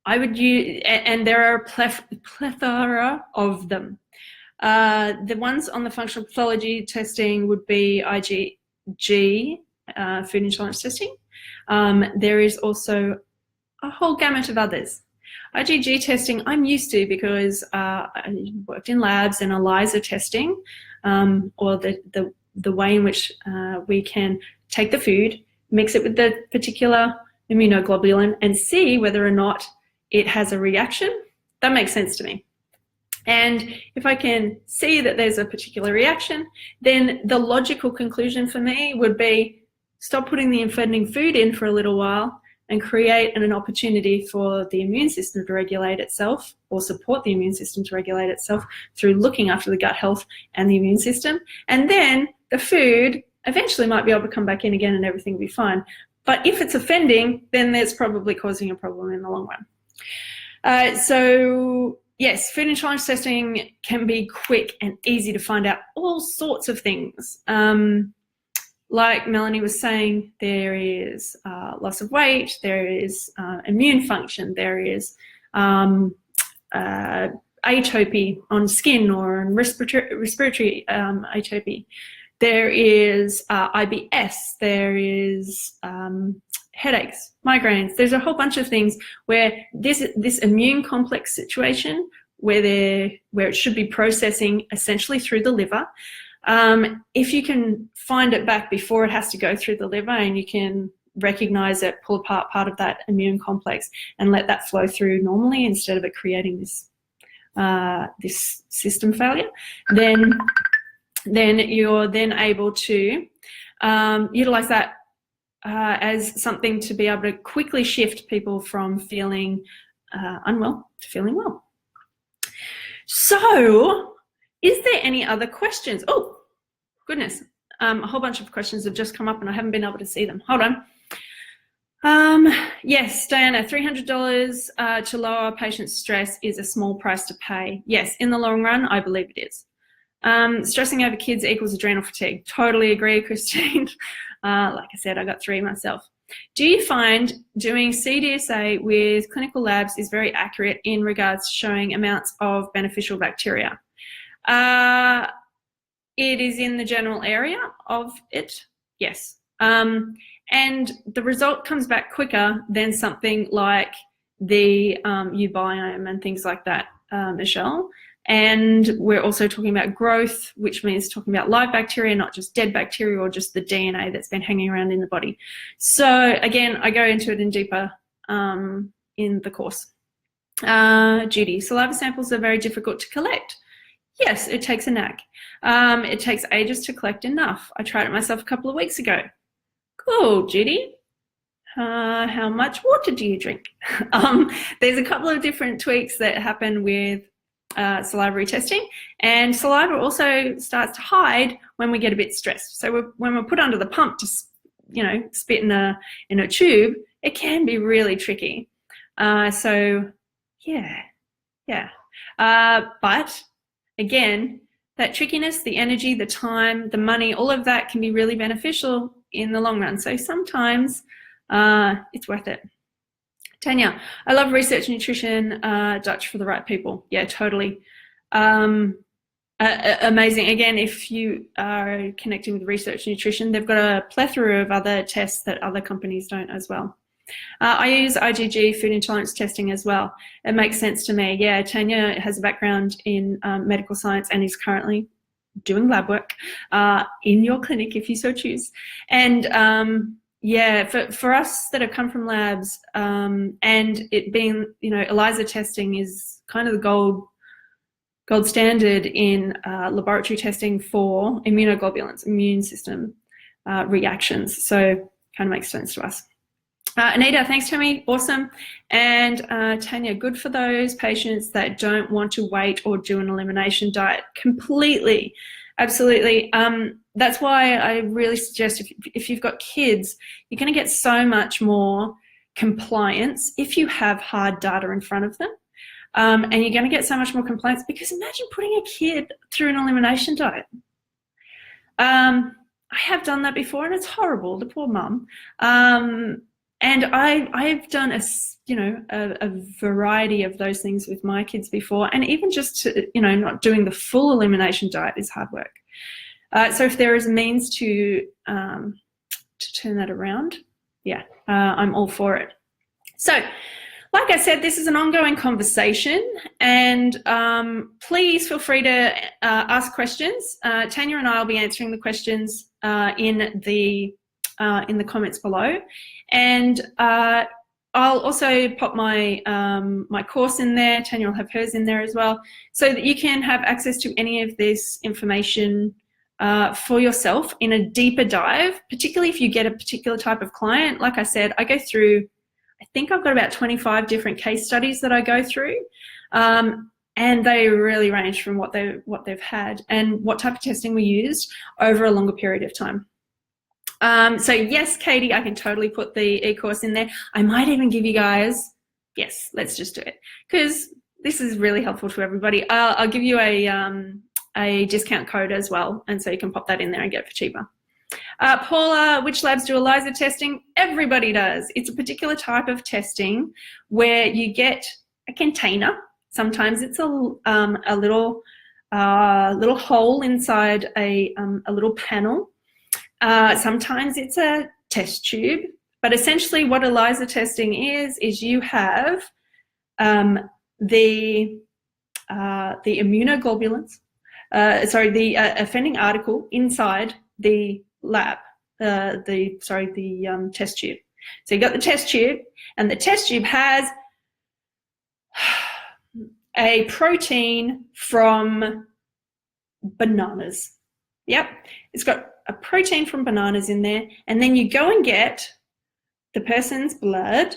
I would use, and there are a plethora of them. The ones on the functional pathology testing would be IgG, food intolerance testing. There is also a whole gamut of others. IgG testing I'm used to because I worked in labs and ELISA testing, or the way in which we can take the food, mix it with the particular immunoglobulin and see whether or not it has a reaction. That makes sense to me. And if I can see that there's a particular reaction, then the logical conclusion for me would be stop putting the offending food in for a little while and create an opportunity for the immune system to regulate itself, or support the immune system to regulate itself through looking after the gut health and the immune system. And then the food eventually might be able to come back in again and everything will be fine. But if it's offending, then that's probably causing a problem in the long run. So yes, food intolerance testing can be quick and easy to find out all sorts of things. Like Melanie was saying, there is loss of weight, there is immune function, there is atopy on skin or on respiratory atopy. There is IBS, there is headaches, migraines. There's a whole bunch of things where this immune complex situation where it should be processing essentially through the liver. If you can find it back before it has to go through the liver and you can recognize it, pull apart part of that immune complex and let that flow through normally instead of it creating this system failure, then you're then able to utilize that as something to be able to quickly shift people from feeling unwell to feeling well. So, is there any other questions? Oh, goodness. A whole bunch of questions have just come up and I haven't been able to see them. Hold on. Yes, Diana, $300 to lower patients' stress is a small price to pay. Yes, in the long run, I believe it is. Stressing over kids equals adrenal fatigue. Totally agree, Christine. Like I said, I got 3 myself. Do you find doing CDSA with clinical labs is very accurate in regards to showing amounts of beneficial bacteria? It is in the general area of it, yes. And the result comes back quicker than something like the ubiome and things like that, Michelle. And we're also talking about growth, which means talking about live bacteria, not just dead bacteria or just the DNA that's been hanging around in the body. So again, I go into it in deeper in the course. Judy, saliva samples are very difficult to collect. Yes, it takes a knack. It takes ages to collect enough. I tried it myself a couple of weeks ago. Cool, Judy. How much water do you drink? There's a couple of different tweaks that happen with salivary testing, and saliva also starts to hide when we get a bit stressed. So when we're put under the pump to, spit in a tube, it can be really tricky. So yeah. But again, that trickiness, the energy, the time, the money, all of that can be really beneficial in the long run. So sometimes it's worth it. Tania, I love research nutrition, Dutch for the right people. Yeah, totally. Amazing. Again, if you are connecting with research nutrition, they've got a plethora of other tests that other companies don't as well. I use IgG food intolerance testing as well. It makes sense to me. Yeah, Tania has a background in medical science and is currently doing lab work in your clinic if you so choose. And yeah, for us that have come from labs, and it being, you know, ELISA testing is kind of the gold standard in laboratory testing for immunoglobulins, immune system reactions. So kind of makes sense to us. Anita, thanks, Tammy. Awesome. And Tania, good for those patients that don't want to wait or do an elimination diet. Completely. Absolutely. That's why I really suggest if you've got kids, you're going to get so much more compliance if you have hard data in front of them. And you're going to get so much more compliance, because imagine putting a kid through an elimination diet. I have done that before, and it's horrible, the poor mum. And I've done a variety of those things with my kids before, and even just not doing the full elimination diet is hard work. So if there is a means to turn that around, yeah, I'm all for it. So, like I said, this is an ongoing conversation, and please feel free to ask questions. Tania and I will be answering the questions in the comments below, and I'll also pop my my course in there. Tania will have hers in there as well, so that you can have access to any of this information for yourself in a deeper dive, particularly if you get a particular type of client. Like I said, I go through, I think I've got about 25 different case studies that I go through, and they really range from what they've had and what type of testing we used over a longer period of time. So yes, Katie, I can totally put the e-course in there. I might even give you guys, yes, let's just do it, because this is really helpful to everybody. I'll give you a discount code as well, and so you can pop that in there and get it for cheaper. Paula, which labs do ELISA testing? Everybody does. It's a particular type of testing where you get a container. Sometimes it's a little hole inside a little panel. Sometimes it's a test tube. But essentially what ELISA testing is you have the immunoglobulins, the offending article inside the lab, the test tube. So you got the test tube, and the test tube has a protein from bananas. Yep, it's got a protein from bananas in there, and then you go and get the person's blood,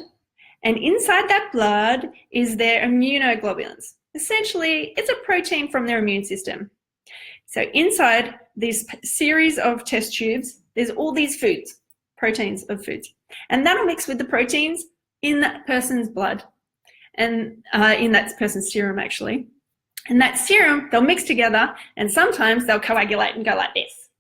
and inside that blood is their immunoglobulins. Essentially, it's a protein from their immune system. So inside this series of test tubes, there's all these foods, proteins of foods, and that'll mix with the proteins in that person's blood and in that person's serum, actually. And that serum, they'll mix together, and sometimes they'll coagulate and go like this,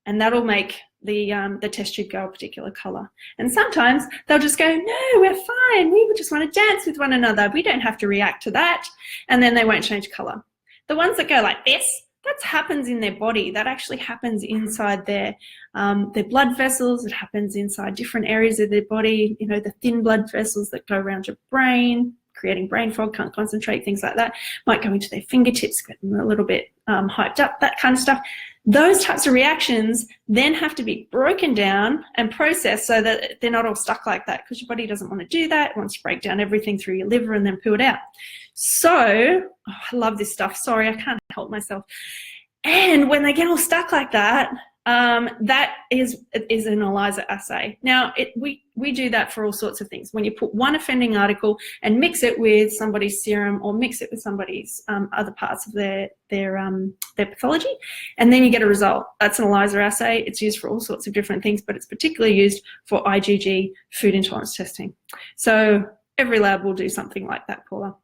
and that'll make the test tube go a particular color. And sometimes they'll just go, no, we're fine, we just want to dance with one another, we don't have to react to that, and then they won't change color. The ones that go like this, that happens in their body. That actually happens inside their blood vessels. It happens inside different areas of their body, the thin blood vessels that go around your brain, creating brain fog, can't concentrate, things like that. Might go into their fingertips, get them a little bit hyped up, that kind of stuff. Those types of reactions then have to be broken down and processed so that they're not all stuck like that, because your body doesn't want to do that. It wants to break down everything through your liver and then poo it out. So, I love this stuff. Sorry, I can't help myself. And when they get all stuck like that, that is an ELISA assay. Now, we do that for all sorts of things. When you put one offending article and mix it with somebody's serum or mix it with somebody's other parts of their pathology, and then you get a result. That's an ELISA assay. It's used for all sorts of different things, but it's particularly used for IgG food intolerance testing. So every lab will do something like that, Paula.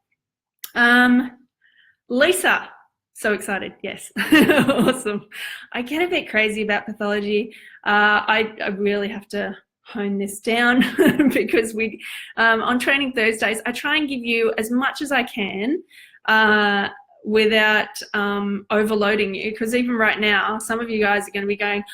Lisa. So excited, yes. Awesome. I get a bit crazy about pathology. I really have to hone this down because on Training Thursdays, I try and give you as much as I can without overloading you, because even right now, some of you guys are going to be going,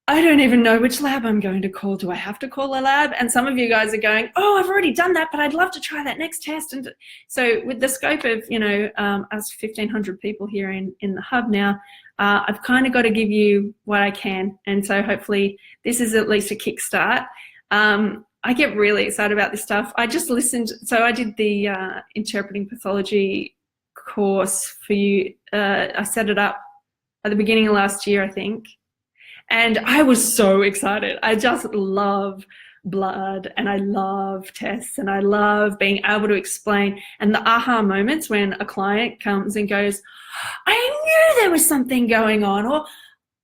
I don't even know which lab I'm going to call. Do I have to call a lab? And some of you guys are going, oh, I've already done that, but I'd love to try that next test. And so with the scope of, us 1,500 people here in the hub now, I've kind of got to give you what I can. And so hopefully this is at least a kickstart. I get really excited about this stuff. I just listened. So I did the interpreting pathology course for you. I set it up at the beginning of last year, I think. And I was so excited. I just love blood and I love tests and I love being able to explain. And the aha moments when a client comes and goes, I knew there was something going on, or,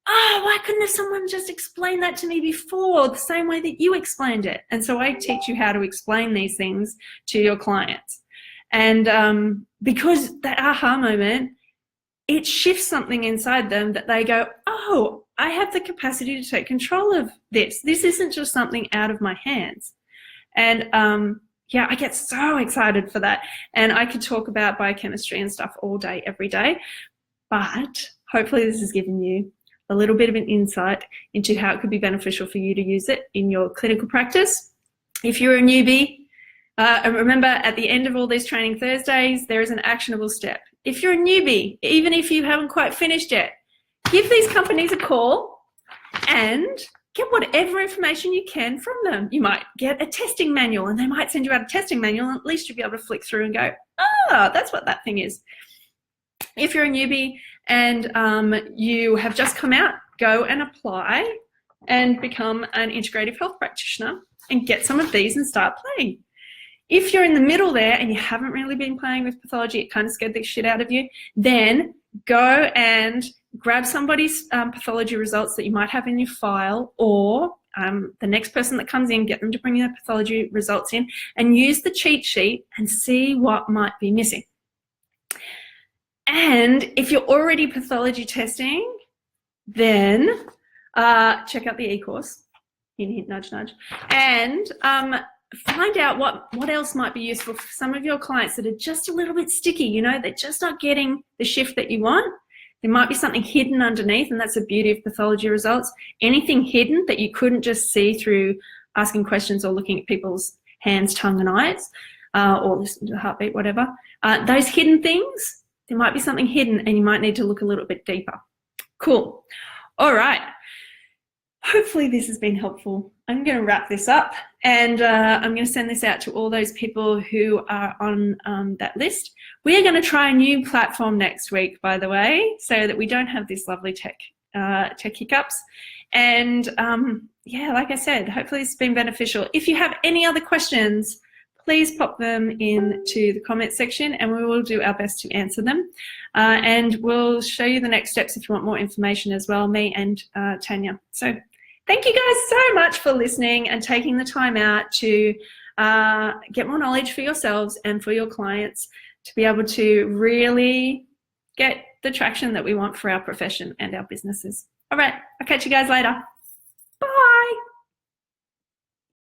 oh, why couldn't someone just explain that to me before the same way that you explained it? And so I teach you how to explain these things to your clients. And because that aha moment, it shifts something inside them that they go, oh, I have the capacity to take control of this. This isn't just something out of my hands. And yeah, I get so excited for that. And I could talk about biochemistry and stuff all day, every day. But hopefully this has given you a little bit of an insight into how it could be beneficial for you to use it in your clinical practice. If you're a newbie, remember at the end of all these training Thursdays, there is an actionable step. If you're a newbie, even if you haven't quite finished yet, give these companies a call and get whatever information you can from them. You might get a testing manual and they might send you out a testing manual, and at least you'll be able to flick through and go, oh, that's what that thing is. If you're a newbie and you have just come out, go and apply and become an integrative health practitioner and get some of these and start playing. If you're in the middle there and you haven't really been playing with pathology, it kind of scared the shit out of you, then go and grab somebody's pathology results that you might have in your file, or the next person that comes in, get them to bring their pathology results in and use the cheat sheet and see what might be missing. And if you're already pathology testing, then check out the ecourse, hint, hint, nudge, nudge, and find out what else might be useful for some of your clients that are just a little bit sticky, they're just not getting the shift that you want. There might be something hidden underneath, and that's the beauty of pathology results. Anything hidden that you couldn't just see through asking questions or looking at people's hands, tongue and eyes, or listening to the heartbeat, whatever. Those hidden things, there might be something hidden and you might need to look a little bit deeper. Cool. All right. Hopefully this has been helpful. I'm going to wrap this up, and I'm going to send this out to all those people who are on that list. We are going to try a new platform next week, by the way, so that we don't have this lovely tech hiccups. And yeah, like I said, hopefully it's been beneficial. If you have any other questions, please pop them into the comment section and we will do our best to answer them. And we'll show you the next steps if you want more information as well, me and Tanya. So thank you guys so much for listening and taking the time out to get more knowledge for yourselves and for your clients to be able to really get the traction that we want for our profession and our businesses. All right, I'll catch you guys later. Bye.